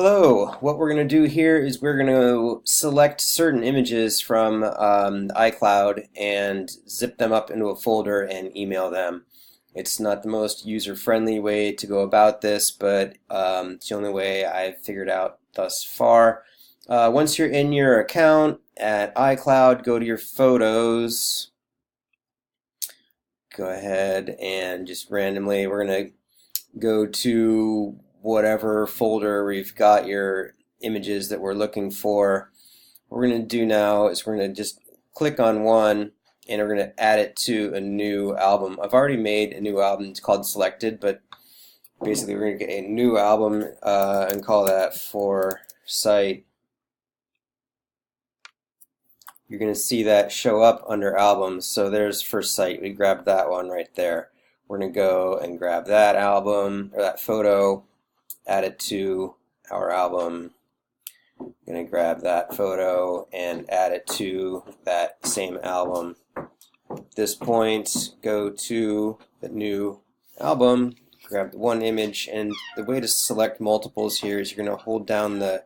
Hello, what we're going to do here is we're going to select certain images from iCloud and zip them up into a folder and email them. It's not the most user-friendly way to go about this, but it's the only way I've figured out thus far. Once you're in your account at iCloud, go to your photos. Go ahead and just randomly, we're going to go to whatever folder we've got your images that we're looking for. What we're going to do now is we're going to just click on one and we're going to add it to a new album. I've already made a new album. It's called Selected, but basically we're going to get a new album and call that For Site. You're going to see that show up under albums. So there's For Site. We grabbed that one right there. We're going to go and grab that album or that photo, add it to our album. I'm going to grab that photo and add it to that same album. At this point, go to the new album, grab the one image, and the way to select multiples here is you're going to hold down the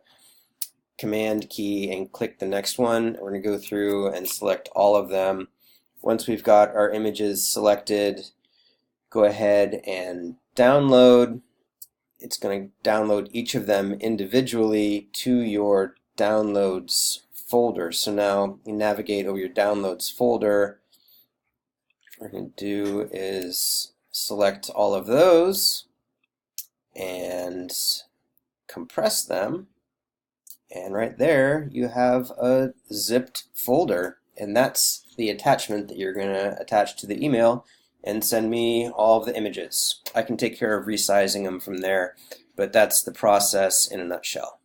Command key and click the next one. We're going to go through and select all of them. Once we've got our images selected, go ahead and download. It's going to download each of them individually to your downloads folder. So now you navigate over your downloads folder. What we're going to do is select all of those and compress them. And right there you have a zipped folder. And that's the attachment that you're going to attach to the email and send me all of the images. I can take care of resizing them from there, but that's the process in a nutshell.